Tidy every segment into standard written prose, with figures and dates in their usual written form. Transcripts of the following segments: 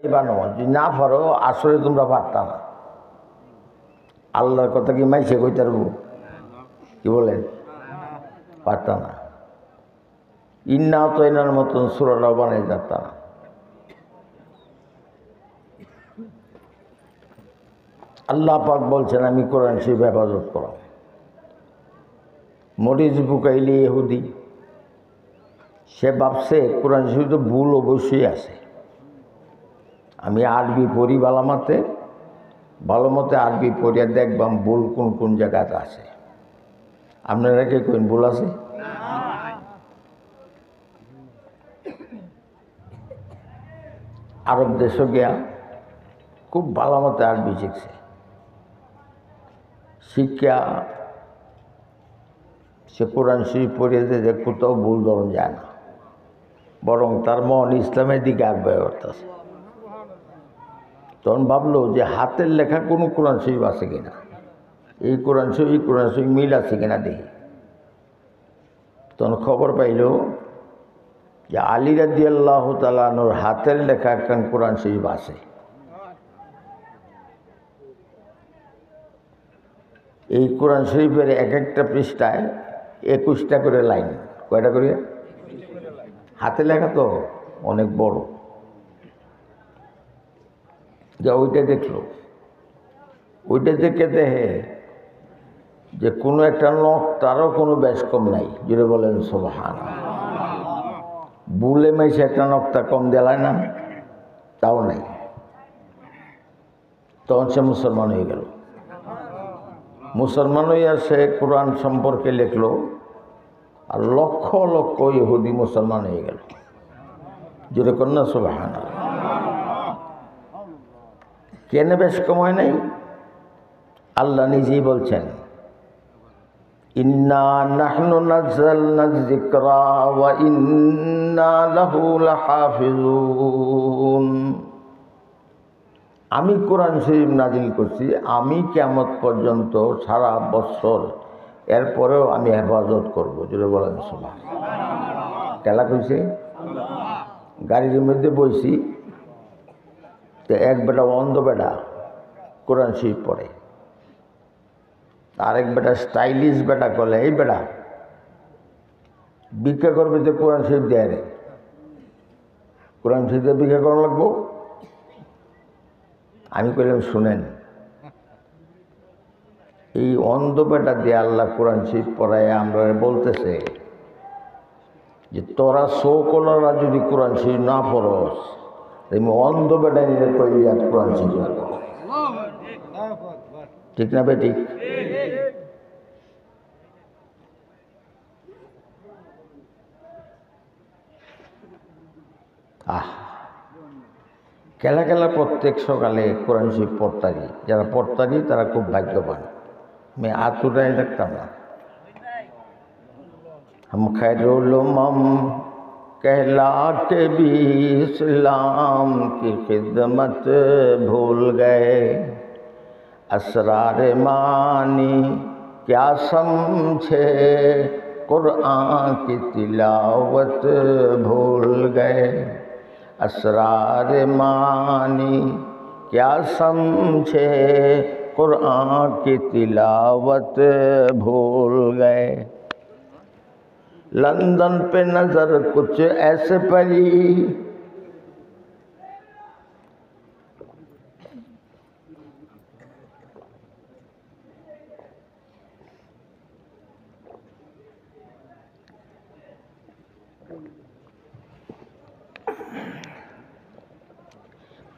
বানো যদি না পারো আসলে তোমরা পারতা না। আল্লাহর কথা কি মাইসে কইতে পারবো? কি বলেন? পারতা না। ইন্নাও তো এনার মতন সূরাটাও বানাই যেত না। আল্লাহ পাক বলছেন আমি কোরআন শরীফ হেফাজত করা। মরিচ বুকাইলি ইহুদি, সে ভাবছে কোরআন শরীফ তো ভুল অবশ্যই আছে। আমি আরবি পড়ি ভালো মতে আরবি পড়িয়া দেখবাম ভুল কোন কোন জায়গাতে আছে। আপনারা কে কোন ভুল আছে? আরব দেশে গিয়া খুব ভালো মতে আরবি শিখছে, শিক্ষা সে কোরআন শরীফ পড়িয়ে যে কোথাও ভুল ধরন যায় না, বরং তার মন ইসলামের দিকে আগ্রহ করতেছে। তখন ভাবলো যে হাতের লেখা কোনো কোরআন শরীফ আছে কিনা, এই কোরআন শরীফ মিল আছে কিনা দেখি। তখন খবর পাইল যে আলী রাদিয়াল্লাহু তাআলা আনহুর হাতের লেখা একখান কোরআন শরীফ আছে। এই কোরআন শরীফের এক একটা পৃষ্ঠায় 21টা করে লাইন। কয়টা করে? হাতে লেখা তো অনেক বড়। যা ওইটা দেখলো, ওইটা দেখে দেখে যে কোনো একটা নক্তারও কোনো বেশ কম নাই। যেটা বলেন সুবহানাল্লাহ। বুলে মাইসে একটা নক্তা কম দেলায় না, তাও নাই। তখন সে মুসলমান হয়ে গেল। মুসলমান হইয়া সে কোরআন সম্পর্কে লিখলো, আর লক্ষ লক্ষ ইহুদি মুসলমান হয়ে গেল। যেটা কন্যা সুবহানাল্লাহ। কেন বেশ কম হয় নাই? আল্লাহ নিজেই বলছেন ইন্না নাহনু নাযালনা যিকরা ওয়া ইন্না লাহু লাহাফিজুন। আমি কোরআন শরীফ নাজিল করছি, আমি কিয়ামত পর্যন্ত সারা বছর, এরপরেও আমি হেফাজত করবো। যেটা বলেন সুবহানাল্লাহ। কেলা কইছে? গাড়ির মধ্যে বইছি, তো এক বেটা অন্ধ বেটা কোরআন শরীফ পড়ে, আরেক বেটা স্টাইলিশ বেটা করলে এই বেটা ভিক্ষা করবে, তো কোরআন শরীফ দেয় রে, কোরআন শরীফে ভিক্ষা করা লাগবো। আমি কইলাম শুনেন, এই অন্ধ বেটা দিয়ে আল্লাহ কোরআন শরীফ পড়ায় আমরা বলতেছে যে তোরা সকলরা যদি কোরআন শরীফ না পড়স, তুমি অন্ধ বেটা নিয়ে কই আর কোরআন শরীফ পড়ো। ঠিক না বেটি? খেলা খেলা প্রত্যেক সকালে কোরআন শরীফ পড়তারি, যারা পড়তারি তারা খুব ভাগ্যবান। আমি আতুটাই দেখতাম না। हम खैरुल उम्मम कहला के भी इस्लाम की खिदमत भूल गए, असरार मानी क्या समझे, कुरान की तिलावत भूल गए, असरार मानी क्या समझे, कुरान की तिलावत भूल गए। लंदन पे नजर कुछ ऐसे पड़ी,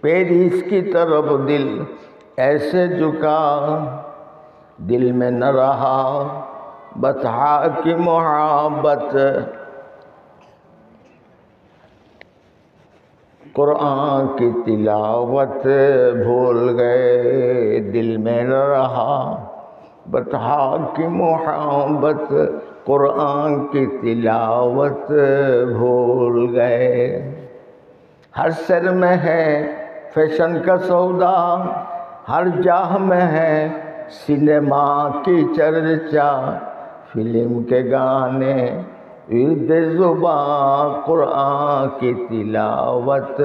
पेरिस की तरफ दिल ऐसे झुका, दिल में न रहा बता की मोहब्बत, कुरान की तिलावत भूल गए, दिल में न रहा बता की मोहब्बत, कुरान की तिलावत भूल गए। हर सर में है फैशन का सौदा, हर जाह में है सिनेमा की चर्चा, फिल्म के गाने विर्द ज़ुबां कुरान की तिलावत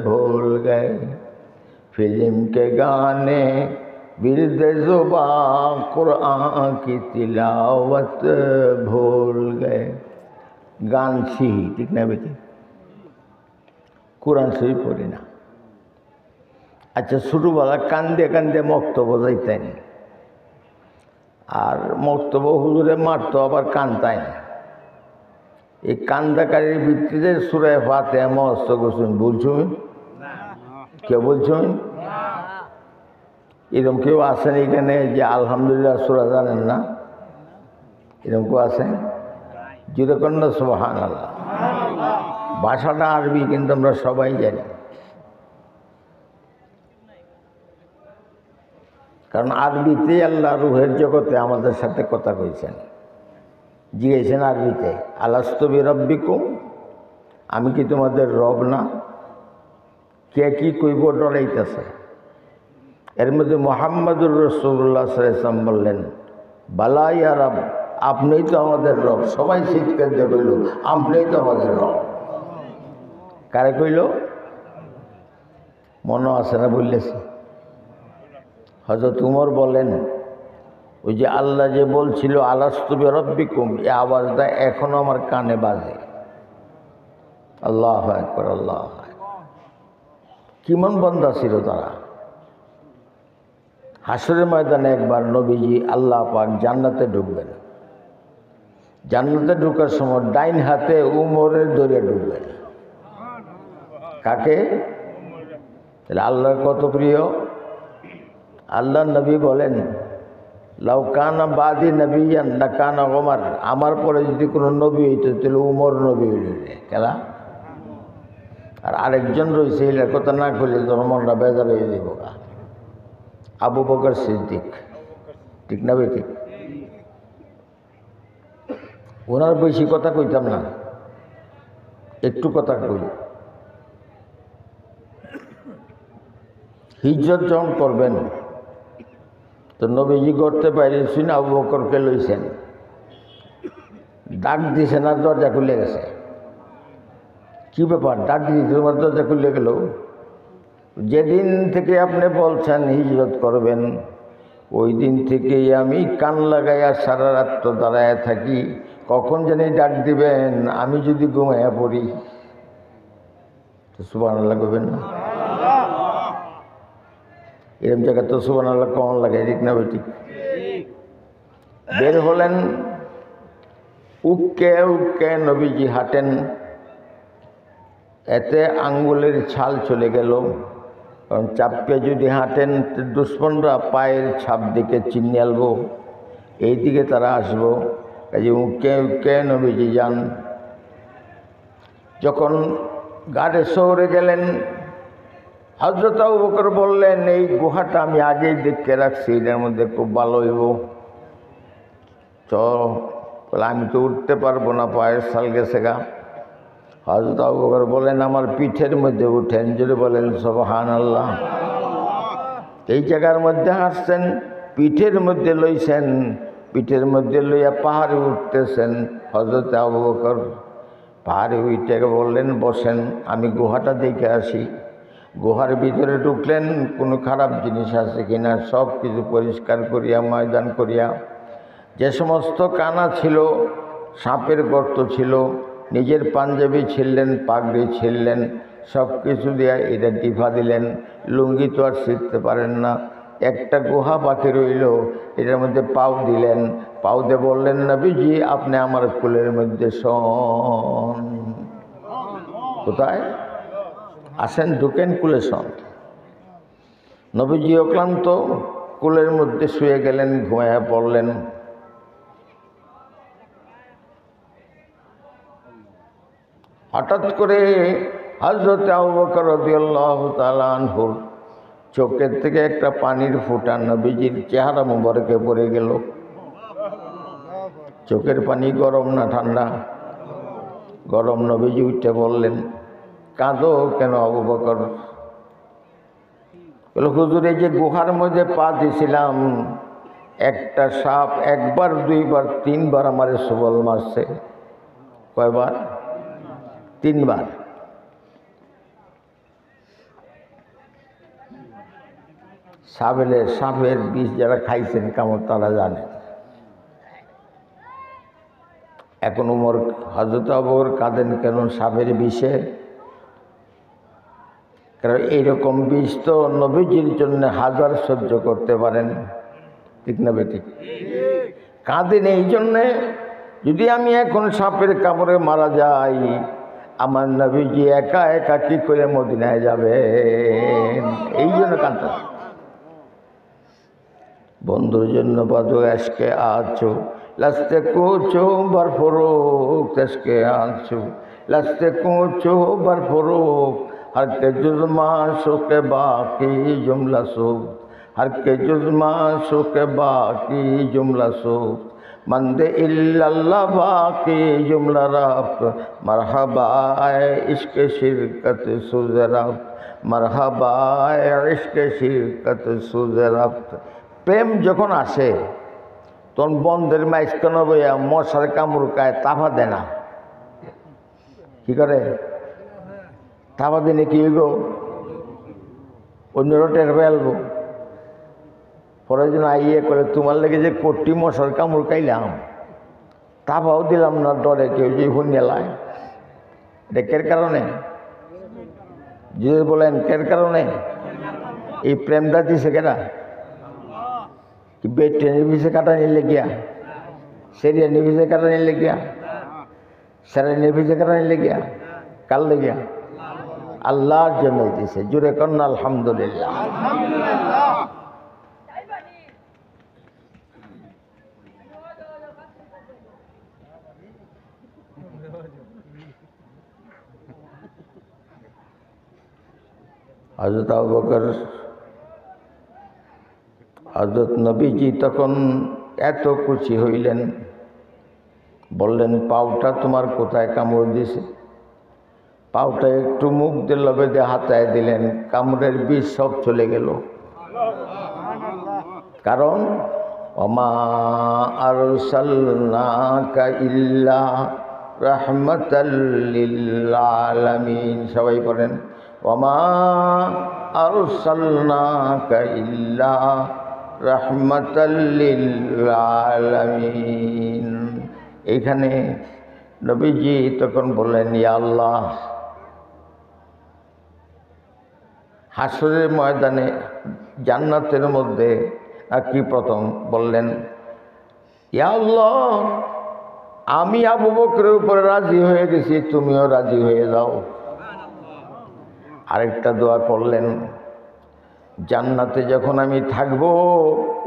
भूल गए, फिल्म के गाने विर्द ज़ुबां कुरान की तिलावत भूल गए। গান শিহি, ঠিক না বেটি? কোরআন শরীফ পড়ি না। আচ্ছা, ছোটোবেলা কান্দে কান্দে মক্তব্য যাইতেন, আর মক্তব্য হুজুরে মারতো, আবার কান্দায় না। এই কান্দাকারীর ভিত্তিতে সূরা ফাতিহা মুখস্থ করছেন, বলছুন? কে বলছুন? এরকম কেউ আছেন এখানে যে আলহামদুলিল্লাহ সূরা জানেন না? এরকম কেউ আছেন? যেরকম না সুবহানাল্লাহ। ভাষাটা আরবি, কিন্তু আমরা সবাই জানি, কারণ আরবিতে আল্লাহ রুহের জগতে আমাদের সাথে কথা কইছেন, জিজ্ঞেসেন আরবিতে, আলাস্তু বিরাব্বিকুম, আমি কি তোমাদের রব না? কে কি কইব ডরাইতেছে। এর মধ্যে মুহাম্মদুর রাসূলুল্লাহ সাল্লাল্লাহু আলাইহি ওয়াসাল্লাম বললেন, বালা ইয়া রব, আপনিই তো আমাদের রব। সবাই চিৎকার দিয়ে কইল, আপনিই তো আমাদের রব। কারে কইল? মনে আছে না? বললেছি হযরত উমর বলেন, ওই যে আল্লাহ যে বলছিল আলাস্তু বিরাব্বিকুম, এই আওয়াজটা এখনো আমার কানে বাজে। আল্লাহু আকবার, আল্লাহু আকবার। কেমন বান্দা ছিল তারা। হাসরের ময়দানে একবার নবীজি আল্লাহ পাক জান্নাতে ঢুকবেন। জান্নাতে ঢুকার সময় ডাইন হাতে উমরের দরিয়া ঢুকবেন। কাকে? তাহলে আল্লাহর কত প্রিয়। আল্লাহ নবী বলেন, লাউ কানা বাদি নবিয়ান লাকানা ওমর, আমার পরে যদি কোনো নবী হইতো তাহলে উমর নবী হইল। কেলা? আর আরেকজন রয়েছে, এর কথা না করলে তোর মনটা বেজার হয়ে যাব। আবু বকর সিদ্দিক, ঠিক না বেটি? ওনার বেশি কথা কইতাম না, একটু কথা কই। হিজরত যখন করবেন তো নবীজি করতে পারিয়েছেন, আবু বকরকে লইছেন, ডাক দিছেন আর দরজা খুলে গেছে। কি ব্যাপার? ডাক দিয়ে তোমার দরজা খুলে গেল? যেদিন থেকে আপনি বলছেন হিজরত করবেন, ওই দিন থেকেই আমি কান লাগাইয়া সারা রাত তো দাঁড়ায় থাকি, কখন জানি ডাক দিবেন, আমি যদি ঘুমাইয়া পড়ি। তো সুবহানাল্লাহ কইবেন না? এরকম জায়গা তো সুবহানাল্লাহ কখন লাগে, ঠিক না বেটি? বের হলেন, উক্কে উক্কে নবীজি হাঁটেন, এতে আঙ্গুলের ছাল চলে গেল। কারণ চাপকে যদি হাঁটেন দুশ্মনরা পায়ের ছাপ দিকে চিনিয়ে আলবো, এই দিকে তারা আসবো। কাজে উক্কে উক্কে নবীজি যান। যখন গাড়ে শহরে গেলেন, হযরত আবু বকর বললেন, এই গুহাটা আমি আগেই দেখে রাখছি, এটার মধ্যে খুব ভালো হইব, চল। বলে আমি তো উঠতে পারবো না, পায়ের ছাল গেছে গা। হযরত আবু বকর বলেন, আমার পিঠের মধ্যে উঠেন। যদি বলেন সুবহানাল্লাহ। এই জায়গার মধ্যে হাসছেন, পিঠের মধ্যে লইছেন, পিঠের মধ্যে লইয়া পাহাড়ে উঠতেছেন। হযরত আবু বকর পাহাড়ে উঠে বললেন, বসেন, আমি গুহাটা দেখে আসি। গুহার ভিতরে ঢুকলেন, কোনো খারাপ জিনিস আছে কিনা সব কিছু পরিষ্কার করিয়া ময়দান করিয়া, যে সমস্ত কানা ছিল, সাপের গর্ত ছিল, নিজের পাঞ্জাবি ছিললেন, পাগড়ি ছিললেন, সব কিছু দিয়া এটা টিফা দিলেন। লুঙ্গি তো আর ছিঁড়তে পারেন না। একটা গুহা বাকি রইল, এটার মধ্যে পাও দিলেন। পাও দিয়ে বললেন, নবীজি আপনি আমার কুলের মধ্যে শোন। কোথায়? আসেন, ঢুকেন, কুলে শোন। নবীজি অক্লান্ত কুলের মধ্যে শুয়ে গেলেন, ঘুমাইয়া পড়লেন। হঠাৎ করে হযরত আবু বকর রাদিয়াল্লাহু তাআলা আনহুর চোখের থেকে একটা পানির ফোঁটা নবীজির চেহারা মুবারকে পড়ে গেল। চোখের পানি গরম না ঠান্ডা? গরম। নবীজি উঠে বললেন, কাঁদো কেন আবু বকর? বলে, হুজুর এই যে গুহার মধ্যে পা দিয়েছিলাম, একটা সাপ একবার দুইবার তিনবার আমারে সবল মারছে, কয়বার? 3 বার। সাপের বিষ যারা খাইছেন কামড় তারা জানে। এখন উমর হযরত আবু বকর কাঁদেন কেন সাপের বিষে? কারণ এইরকম বিষ তো নবীজির জন্য হাজার সহ্য করতে পারেন, ঠিক না বেঠিক? কাঁদেন এই জন্যে, যদি আমি এখন সাপের কামড়ে মারা যাই, আমার নবীজি একা একা কি করে মদিনায় যাবেন? এই জন্য কাঁদতেন। বন্ধুর জন্য বাজো আজকে আছো লাস্তে কোচো বার ফরোক, আজকে আছো লাস্তে কোচো বার ফরোক, हर के जुज़्मा शो के बाकी जुमला सो, हर के जुज़्मा शो के बाकी जुमला सो, मंदे इल्लल्लाह बाकी जुमला रब्त, मरहबा इश्क शिरकत सुज़रब्त, मरहबा इश्क शिरकत सुज़रब्त। প্রেম যখন আসে তখন বন্ধের মাঝখানে বইয়া মশার কামড় খায়, তাফা দেয় না। কি করে? তাফা দিনে কি হইব? অন্যরা টের পেলবো। পরে যেন আইয়ে করে তোমার লেগে যে কোটি মশার কামড় খাইলাম, তাফাও দিলাম না ডরে কেউ যে হুন্যেলায়। এটা কের কারণে? যে বলেন কের কারণে? এই প্রেমটা দিছে কেনা? ট্রেনের পিছিয়ে কাটা নিলে গিয়া, সেরিয়ানের পিছিয়ে কাটা নিলে গিয়া, স্যারেনের পিছিয়ে কাটা নিলে গিয়া, কার লেগিয়া? আল্লাহর জন্য দিছে। জুড়ে কন্যা আলহামদুলিল্লাহ। হযরত আবু বকর, হযরত নবীজি তখন এত খুশি হইলেন, বললেন পাউটা তোমার কোথায় কামড় দিছে? পাউটা একটু মুখ দিয়ে লবে দিয়ে হাতায় দিলেন, কামড়ের বিষ সব চলে গেল। কারণ ওমা আরসালনাকা ইল্লা রাহমাতাল লিল আলামিন। সবাই পড়েন ওমা আরসালনাকা ইল্লা রাহমাতাল লিল আলামিন। এইখানে নবীজি তখন বললেন ইয়া আল্লাহ, হাসরের ময়দানে জান্নাতের মধ্যে কি প্রথম বললেন ইয়া আল্লাহ, আমি আবু বকরের উপরে রাজি হয়ে গেছি, তুমিও রাজি হয়ে যাও। আরেকটা দোয়া করলেন, জান্নাতে যখন আমি থাকব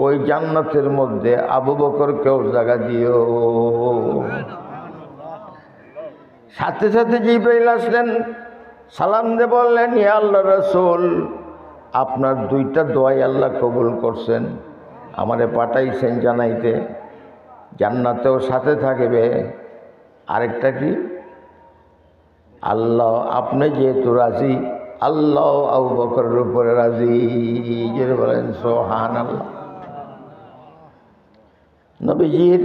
ওই জান্নাতের মধ্যে আবু বকরকেও জায়গা দিও। সাথে সাথে জিবরাইল আসলেন, সালাম দিয়ে বললেন ইয়া আল্লাহ রাসূল, আপনার 2টা দোয়াই আল্লাহ কবুল করছেন, আমারে পাঠাইছেন জানাইতে জান্নাতেও সাথে থাকবে। আরেকটা কি? আল্লাহ আপনি যেহেতু রাজি, আল্লাহ আবু বকরের উপরে রাজি। যে বলেন সুবহানাল্লাহ। নবীজির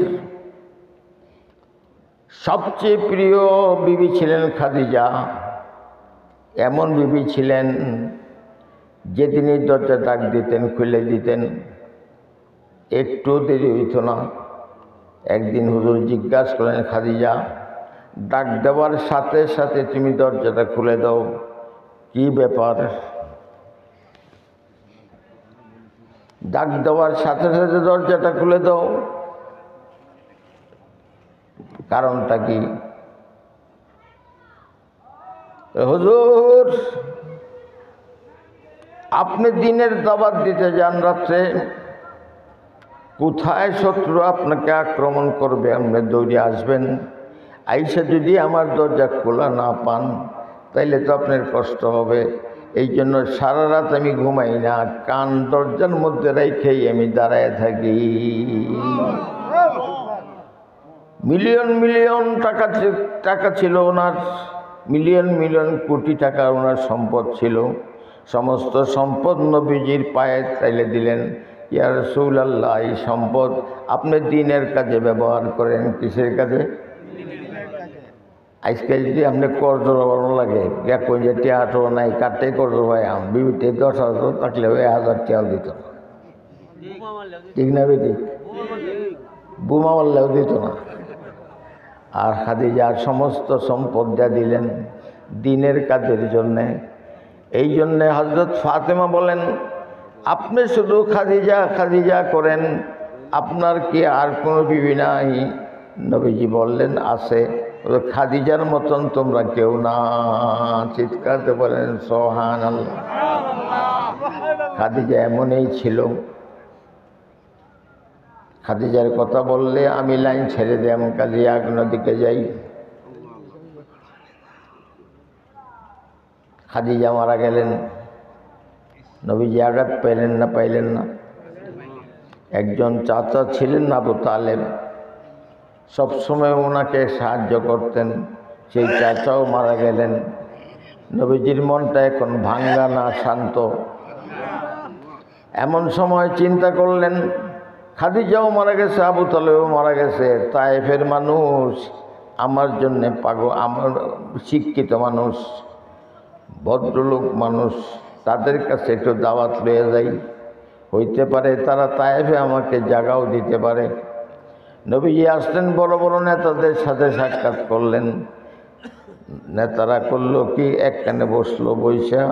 সবচেয়ে প্রিয় বিবি ছিলেন খাদিজা। এমন বিবি ছিলেন যে তিনি দরজা ডাক দিতেন, খুলে দিতেন, একটু দেরি হইত না। একদিন হুজুর জিজ্ঞাসা করলেন, খাদিজা ডাক দেওয়ার সাথে সাথে তুমি দরজাটা খুলে দাও, কি ব্যাপার? ডাক দেওয়ার সাথে সাথে দরজাটা খুলে দাও, কারণটা কি? হুজুর আপনি দিনের দাওয়াত দিতে যান, রাত্রে কোথায় শত্রু আপনাকে আক্রমণ করবে, আপনি দৌড়ে আসবেন। আইসা যদি আমার দরজা খোলা না পান তাইলে তো আপনার কষ্ট হবে। এই জন্য সারা রাত আমি ঘুমাই না, কান দরজার মধ্যে রেখেই আমি দাঁড়ায় থাকি। মিলিয়ন মিলিয়ন টাকা ছিল ওনার, মিলিয়ন মিলিয়ন কোটি টাকা ওনার সম্পদ ছিল। সমস্ত সম্পদ নবীজির পায়ে তাইলে দিলেন, ইয়া রাসূলুল্লাহ এই সম্পদ আপনি দ্বীনের কাজে ব্যবহার করেন। কিসের কাজে? আজকে যদি আপনি কর্জ বানানো লাগে কই যে টিয়াটো নাই কাটতে কর্জ ভাই বিবিতে 10,000 থাকলে 1,000 টাকাও দিত না, ঠিক না বেটি? বোমা মারলেও দিত না। আর খাদিজার সমস্ত সম্পদ যা দিলেন দিনের কাজের জন্যে। এই জন্যে হযরত ফাতেমা বলেন, আপনি শুধু খাদিজা খাদিজা করেন, আপনার কি আর কোনো বিবি নাই? নবীজি বললেন, আছে, খাদিজার মতন তোমরা কেউ না। চিৎকারতে বলেন সুবহানাল্লাহ। খাদিজা এমনই ছিল, খাদিজার কথা বললে আমি লাইন ছেড়ে দিই, আমি কালিয়া নদীকে যাই। খাদিজা মারা গেলেন, নবীজি আঘাত পাইলেন না? পাইলেন না। একজন চাচা ছিলেন আবু তালেব, সবসময় ওনাকে সাহায্য করতেন, সেই চাচাও মারা গেলেন। নবীজির মনটা এখন ভাঙ্গা না শান্ত। এমন সময় চিন্তা করলেন, খাদিজাও মারা গেছে, আবু তালেবও মারা গেছে, তায়েফের মানুষ আমার জন্যে পাগল, আমার শিক্ষিত মানুষ, ভদ্রলোক মানুষ, তাদের কাছে একটু দাওয়াত লয়ে যাই, হইতে পারে তারা তায়েফে আমাকে জায়গাও দিতে পারে। নবীজি আসলেন, বড় বড় নেতাদের সাথে সাক্ষাৎ করলেন। নেতারা করলো কি, একখানে বসলো, বৈশা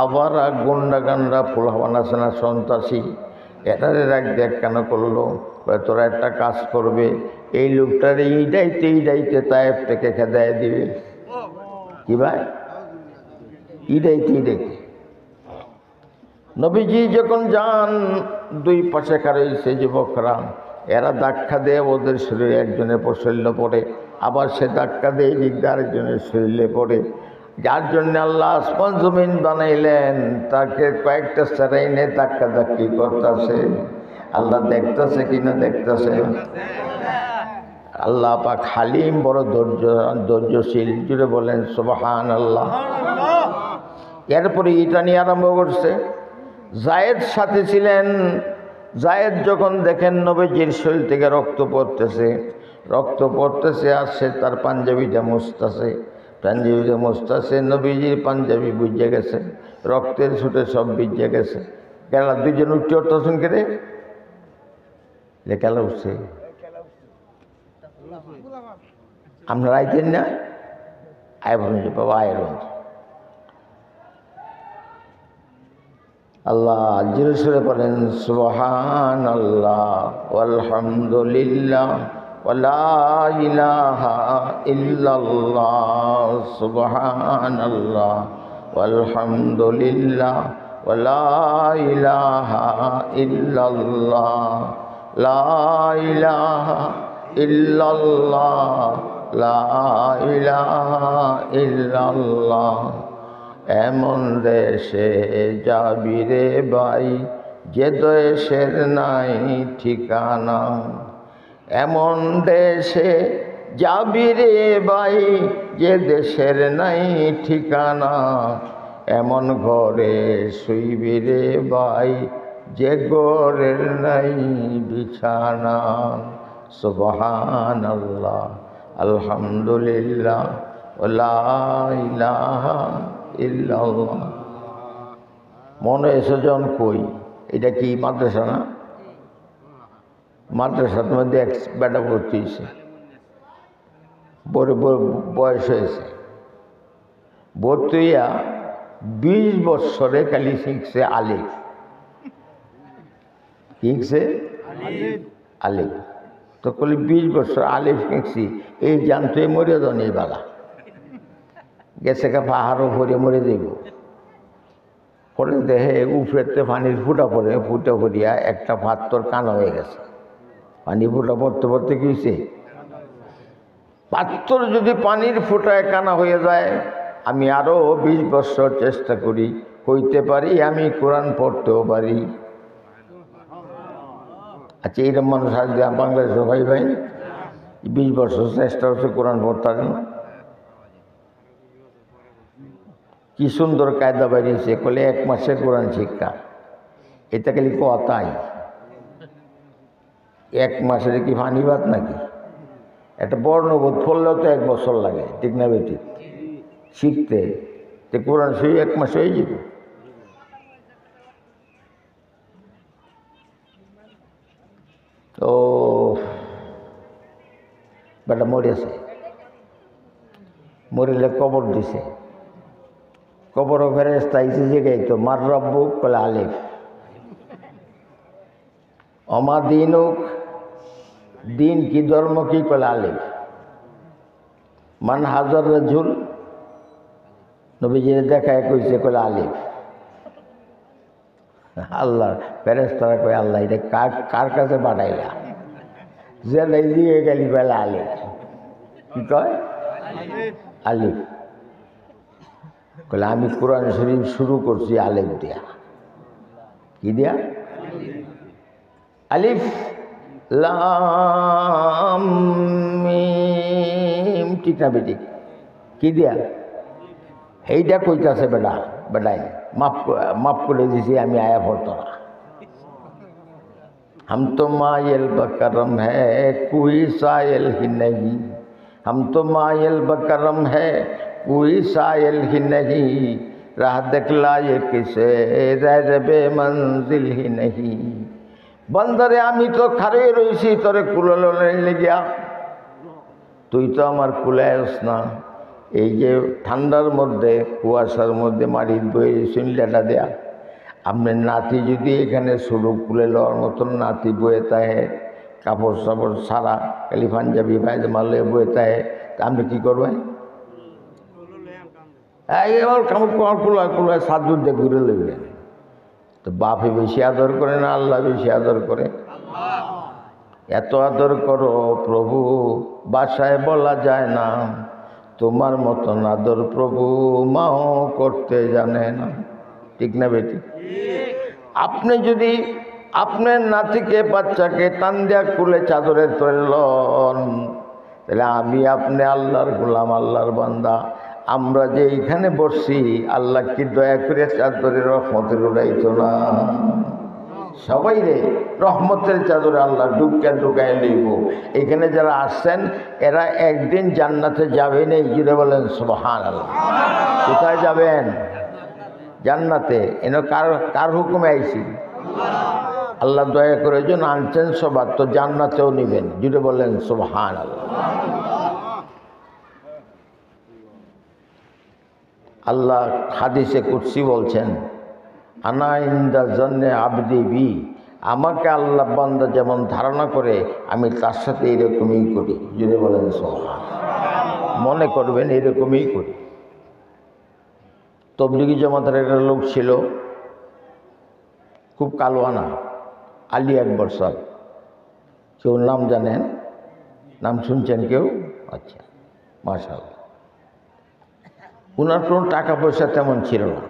আবার গুন্ডা গান্ডা ফুলহাবান আছে না, সন্ত্রাসী, এটারে রাখতে একখানে করলো, তোরা একটা কাজ করবে, এই লোকটার এইটাইতে তায়েফ থেকে খেদায় দিবে। কি ভাই? ইডাইতে নবীজি যখন যান, দুই পাশে খারাইছে যুবকরা, এরা ধাক্কা দেয় ওদের শরীরে, একজনের শরীরে পড়ে, আবার সে ধাক্কা দিয়ে দিক আরেকজনের শরীরে পড়ে। যার জন্য আল্লাহ আসমান জমিন বানাইলেন, তাকে কয়েকটা সেরাইনে ধাক্কা ধাক্কি করতেছে। আল্লাহ দেখতেছে কিনা? দেখতেছে। আল্লাহ পাক হালিম, বড় ধৈর্যশীল। জুড়ে বলেন সুবহানাল্লাহ। এরপরে ইটা নিয়ে আরম্ভ করছে। জায়েদ সাথে ছিলেন। জায়েদ যখন দেখেন নবীজির শরীর থেকে রক্ত পড়তেছে, আর সে তার পাঞ্জাবিটা মুছতেছে, নবীজির পাঞ্জাবি বুঝে গেছে, রক্তের ছুটে সব ভিজে গেছে। কেলা দুইজন উঠতে উঠতেছেন কেটে কেলা উঠছে, আপনারা আইতেন না? আইবঞ্জ বাবা, আইবঞ্জ। আল্লাহ জোরে সোরে বলেন সুবহানাল্লাহ আলহামদুলিল্লাহ ওয়ালা ইলাহা ইল্লাল্লাহ, সুবহানাল্লাহ আলহামদুলিল্লাহ ওয়ালা ইলাহা ইল্লাল্লাহ, লা ইলাহা ইল্লাল্লাহ, লা ইলাহা ইল্লাল্লাহ। এমন দেশে যাবি রে ভাই, যে দেশের নাই ঠিকানা। এমন দেশে যাবি রে ভাই, যে দেশের নাই ঠিকানা। এমন ঘরে শুইবি রে ভাই, যে ঘরের নাই বিছানা। সুবহানাল্লাহ আলহামদুলিল্লাহ ওয়া ইলাহা ইল্লাল্লাহ। মনে এসে যখন কই, এটা কি মাদ্রাসা না? মাদ্রাসার মধ্যে এক বেটা ভর্তি হয়েছে, বয়স হয়েছে, ভর্তি হইয়া 20 বৎসরে খালি শিখছে আলিফ। শিখছে আলিফ। তো কলি 20 বৎসর আলিফ শিখছি, এই জানতে মরে যান, এই বালা গেছে কা পাহাড়ও ভরে মরে যাইব। পরে দেহে উপরেতে পানির ফুটা পড়ে, ফুটা পড়িয়া একটা পাত্তর কানা হয়ে গেছে। পানি ফুটা পড়তে পড়তে কি হয়েছে? পাত্তর যদি পানির ফুটায় কানা হয়ে যায়, আমি আরও 20 বৎসর চেষ্টা করি, হইতে পারি আমি কোরআন পড়তেও পারি। আচ্ছা, এইরকম মানুষ আজ বাংলাদেশের ভাই 20 বছর চেষ্টা হচ্ছে কোরআন পড়তে না। কি সুন্দর কায়দা বাড়িয়েছে, বলে 1 মাসে কোরআন শিক্ষা। এটা খালি কথাই, 1 মাসের কি ফানি ভাত নাকি? একটা বর্ণবোধ পড়লেও তো 1 বছর লাগে, ঠিক না বেটি? শিখতে তো কোরআন শরীফ 1 মাস হয়ে যাবে। তো বেটা মরেছে, মরিলে কবর দিছে, কবর ফেরেশতা আইছে জিগাই তো মার রব্বুক, কলে আলিফ। অমা দিনুক, দিন কি ধর্ম কি, কলে আলিফ। মান হাজার রাজুল, নবীজি দেখায় কইছে, কলে আলিফ। আল্লাহ ফেরেশতারা কয় আল্লাহ এটা কার কাছে পাঠাইলা? যে নাই দিয়ে গেলি বেলা আলিফ। কি কয়? আলিফ। কলে আমি কোরআন শরীফ শুরু করছি আলিফ দিয়া। কি দিয়া? আলিফ লাম মিম, ঠিক না বেটি? কি দিয়া? এইটা কইতাছে বেটা, বেটাই মাফ করে দিছি আমি, আয়া পড়তো না। हम तो मायल बकरम है कोई सायल ही नहीं, हम तो मायल बकरम है कोई सायल ही नहीं, राह दिखलाए किसे रह मंजिल ही नहीं। बंदरे आमी तो खड़े रईছি তোরে কুলালো লেগিয়া, তুই তো আমার কুলায়স না। এই যে ঠান্ডার মধ্যে কুয়াশার মধ্যে মাটির বই শুনলেটা দেয়া, আপনার নাতি যদি এখানে শুরু খুলে লওয়ার মতন নাতি বয়ে তাহে, কাপড় সাপড় সারা খালি পাঞ্জাবি পায়জামা লয়ে বয়ে তাহে, তা আপনি কী করবেন? এবার কুলায় কুলায় সাদুর দিয়ে ঘুরে লইবেন। তো বাপে বেশি আদর করে না আল্লাহ বেশি আদর করে? এত আদর করো প্রভু বাসায় বলা যায় না, তোমার মতন আদর প্রভু মাও করতে জানে না, ঠিক না বেটি? আপনি যদি আপনার নাতিকে বাচ্চাকে টান দিয়া কুলে চাদরে তুললেন, তাহলে আমি আপনি আল্লাহর গোলাম, আল্লাহর বান্দা। আমরা যে এইখানে বসছি, আল্লাহ কি দয়া করে চাদরের রহমতের উড়াইতো না? সবাই রে রহমতের চাদরে আল্লাহ ঢুকায় লইব। এখানে যারা আসছেন এরা একদিন জান্নাতে যাবেন, এই জুড়ে বলেন সুবহানাল্লাহ। কোথায় যাবেন? জান্নাতে। এনে কার হুকুমে আইছি? আল্লাহ দয়া করে জন আনছেন সবার, তো জান্নাতেও নিবেন, জুড়ে বলেন সুবহানাল্লাহ। আল্লাহ হাদিসে কুদসি বলছেন, আনা ইনদা জন্নে আবদি বি, আমাকে আল্লাহ বান্দা যেমন ধারণা করে আমি তার সাথে এরকমই করি, জুড়ে বলেন সুবহানাল্লাহ। মনে করবেন এরকমই করি। তবলিগি জামাতের একটা লোক ছিল, খুব কালো আনা, আলী আকবর সাহেব। কেউ নাম জানেন? নাম শুনছেন কেউ? আচ্ছা, মাশাআল্লাহ। ওনার কোনো টাকা পয়সা তেমন ছিল না,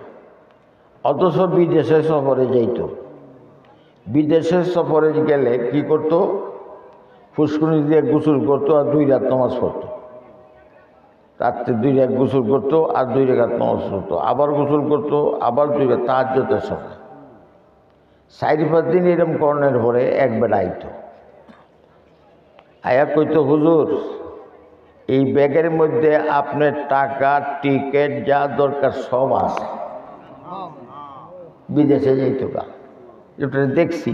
অথচ বিদেশে সফরে যাইত। বিদেশের সফরে গেলে কি করতো? ফুসকুনি দিয়ে গোসল করতো আর 2 রাত নামাজ পড়তো। রাত্রে 2 রাত গোসল করতো আর 2 রাকাত নামাজ পড়তো, আবার গোসল করতো, আবার 2 রাত তাহাজ্জুদের সময়। 4-5 দিন এরকম করণের পরে এক বেলা আইতো, আয়া কইতো, হুজুর এই ব্যাগের মধ্যে আপনার টাকা টিকিট যা দরকার সব আছে। বিদেশে যাইতো গা, এটা দেখছি।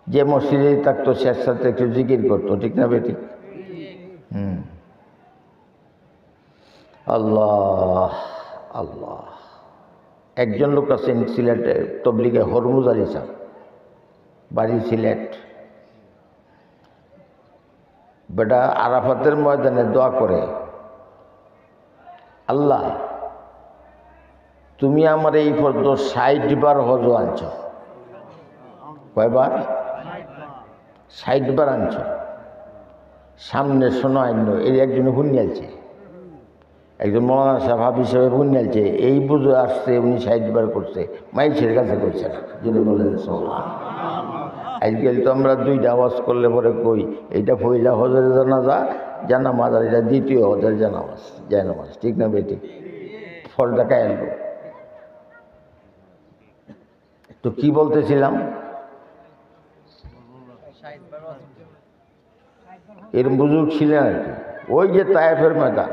যে মসজিদে থাকতো শেষ সাথে একটু জিকির করতো, ঠিক না বেটি? আল্লাহ আল্লাহ। একজন লোক আছেন সিলেটে তবলিগে, হরমুজ আলী সাহেব, বাড়ি সিলেট। বেটা আরাফাতের ময়দানে দোয়া করে, আল্লাহ তুমি আমার এই পর্যন্ত 60 বার হজ আনছ। কয়বার? 60 বার আনছ। সামনে শোনান্য এই একজনে হুনিয়ালছে, একজন মৌলানা সাহেব হিসেবে হুনিয়ালছে, এই বুঝে আসছে উনি 60 বার করছে, মাইছের কাছে করছে না, যদি বলেন আজকাল তো আমরা 2টা আওয়াজ করলে পরে কই এইটা পয়লা হজের জানাজা জানামাজ, আর এটা দ্বিতীয় হজের জানামাজ, ঠিক না বেটি? ফলটা কায়াল। তো কি বলতেছিলাম? এর বুজুর্গ ছিলেন আর কি, ওই যে তায়েফের ময়দান,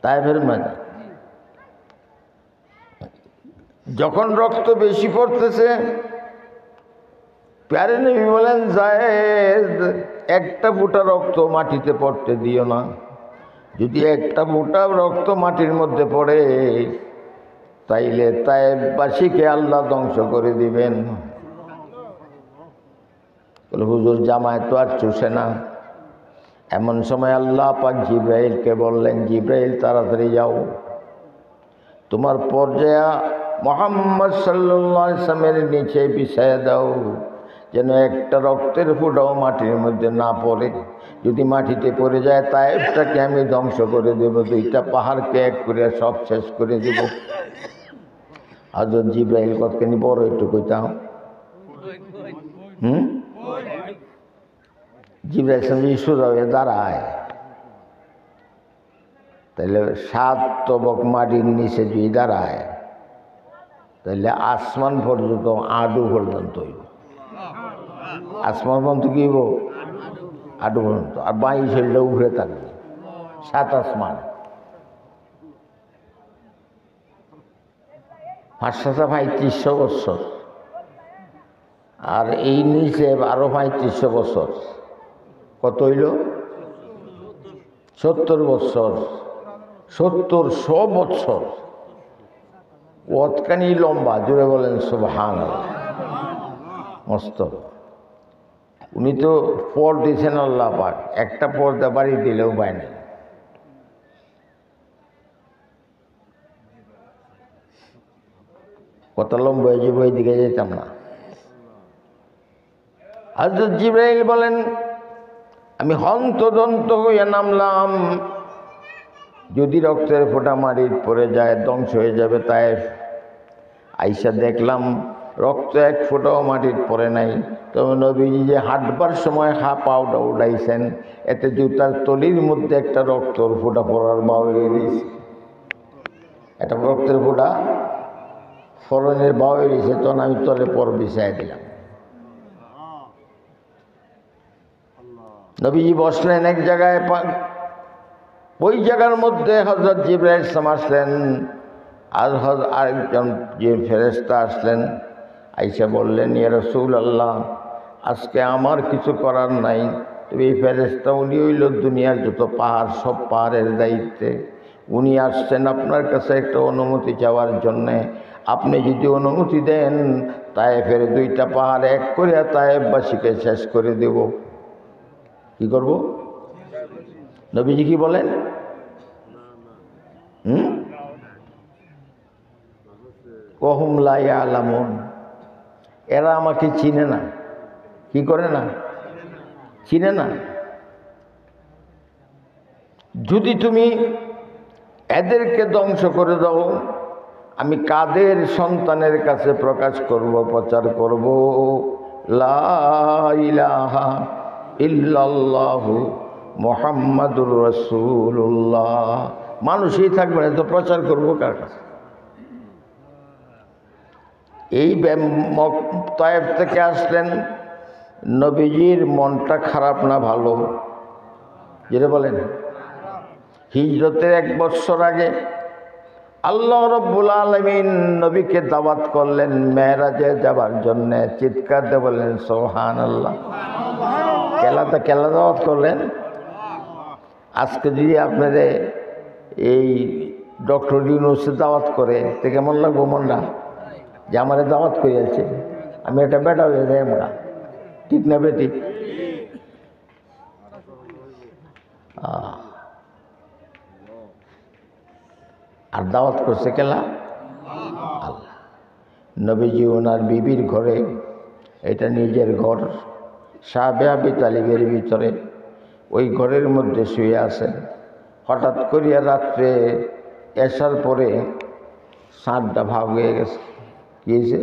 তায়েফের ময়দান যখন রক্ত বেশি পড়তেছে, প্যারে নবী বলেন যায়েদ একটা ফোঁটা রক্ত মাটিতে পড়তে দিও না, যদি একটা ফোঁটা রক্ত মাটির মধ্যে পড়ে তাইলে তায়েফবাসীকে আল্লাহ ধ্বংস করে দিবেন। হুজুর জামায় তো আর চুষে না। এমন সময় আল্লাহ পাক জিব্রাইলকে বললেন, জিব্রাইল তাড়াতাড়ি যাও, তোমার পর্যায়া মুহাম্মদ সাল্লাল্লাহু আলাইহি ওয়াসাল্লামের নিচে বিছায়া দাও, যেন একটা রক্তের ফোঁটাও মাটির মধ্যে না পড়ে। যদি মাটিতে পড়ে যায় তায়েফটাকে আমি ধ্বংস করে দেব, দুইটা পাহাড়কে এক করে সব শেষ করে দেব। হযরত জিব্রাইল কতখানি বড় একটু কইতাম, জিব্রাইল সামনে সোজা হয়ে দাঁড়ায়, তাহলে 7 তবক মাটির নিচে যদি দাঁড়ায় তাহলে আসমান পর্যন্ত, আডু পর্যন্ত, আসমান পর্যন্ত কি হইব, আডু পর্যন্ত, আর বাঁ শরীরটা উঠে থাকবে 7 আসমান। 535 বছর, আর এই নিচে আরো 35 বছর, কত হইল 70 বছর, 100 বছর, কতখানি লম্বা, জোরে বলেন সুবহানাল্লাহ। মস্ত। উনি তো পর দিয়েছেন আল্লাহ পাক, একটা পর্দা বাড়ি দিলেও পায় না। কত লম্বা হয়ে যাবে, ওইদিকে যেতাম না। হযরত জিবরাইল বলেন, আমি হন্তদন্ত হয়ে নামলাম, যদি রক্তের ফোঁটা মাটির পড়ে যায় ধ্বংস হয়ে যাবে তায়েফ। আইসা দেখলাম রক্ত এক ফোঁটাও মাটির পড়ে নাই। তবে নবীজি যে হাঁটবার সময় পাউডা উঠাইছেন, এতে জুতার তলির মধ্যে একটা রক্তের ফোঁটা পড়ার বাউ হয়ে গেছে, একটা রক্তের ফোঁটা ফরনের বাউ হয়ে গেছে। তখন আমি তলে পর বিছাই দিলাম। নবীজি বসলেন এক জায়গায়, ওই জায়গার মধ্যে হযরত জিবরাইল আসলেন, আর আরেকজন যে ফেরেশতা আসলেন, আইসা বললেন, ইয়া রাসূলুল্লাহ, আজকে আমার কিছু করার নাই, তবে এই ফেরেশতা উনি হইল দুনিয়ার যত পাহাড়, সব পাহাড়ের দায়িত্বে। উনি আসছেন আপনার কাছে একটা অনুমতি চাওয়ার জন্যে। আপনি যদি অনুমতি দেন তায়েফের 2টা পাহাড় এক করে তায়েফবাসীকে শেষ করে দেব। কি করব? নবীজি কি বলেন? ওহুম লা ইয়ালামুন, এরা আমাকে চিনে না। কি করে না? চিনে না। যদি তুমি এদেরকে ধ্বংস করে দাও, আমি কাদের সন্তানের কাছে প্রকাশ করব, প্রচার করব, লা ইলাহা ইল্লাল্লাহু মুহাম্মাদুর রাসূলুল্লাহ। মানুষই থাকবে না তো প্রচার করব কার কাছে? এই তায়েফ থেকে আসলেন। নবীজির মনটা খারাপ না ভালো? যেটা বলেন, হিজরতের 1 বছর আগে আল্লাহ রাব্বুল আলামিন নবীকে দাওয়াত করলেন মেরাজে যাবার জন্য। চিৎকার দিয়ে বললেন সুবহানাল্লাহ। কেলা দাওয়াত করলেন। আজকে যদি আপনাদের এই ডক্টর ইউনূসে দাওয়াত করে তো কেমন লাগবো মনটা? যে আমারে দাওয়াত করিয়াছে, আমি একটা বেটা হয়ে যাই আমরা, ঠিক না বেটি? আর দাওয়াত করছে কেলা? আল্লাহ। নবীজি ওনার বিবির ঘরে, এটা নিজের ঘর, সাহাবে আবি তালিবের ভিতরে, ওই ঘরের মধ্যে শুয়ে আছেন। হঠাৎ করিয়া রাত্রে এসার পরে সাঁটটা ভাগ হয়ে গেছে। কি হয়েছে?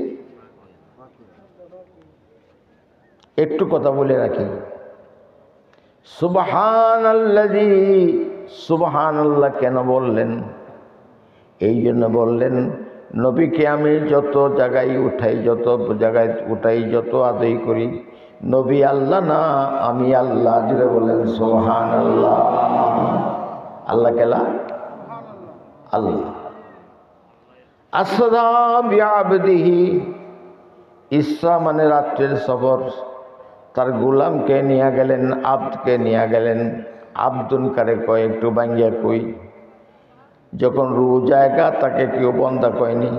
একটু কথা বলে রাখি। সুবহানাল্লাযী, সুবহানাল্লাহ কেন বললেন? এই জন্য বললেন, নবীকে আমি যত জায়গায় উঠাই, যত জায়গায় উঠাই, যত আদয় করি, নবী আল্লাহ না আমি আল্লাহ, জুড়ে বলেন সুবহানাল্লাহ। আল্লাহ কেলা? আল্লাহ। আসরা বিআবদিহি, ইসরা মানে রাত্রের সফর, তার গোলামকে নিয়ে গেলেন, আব্দকে নিয়ে গেলেন। আব্দুন কারে কয় একটু বাঙ্গিয়া কই, যখন রু জায়গা তাকে কেউ বন্দা কয়নি,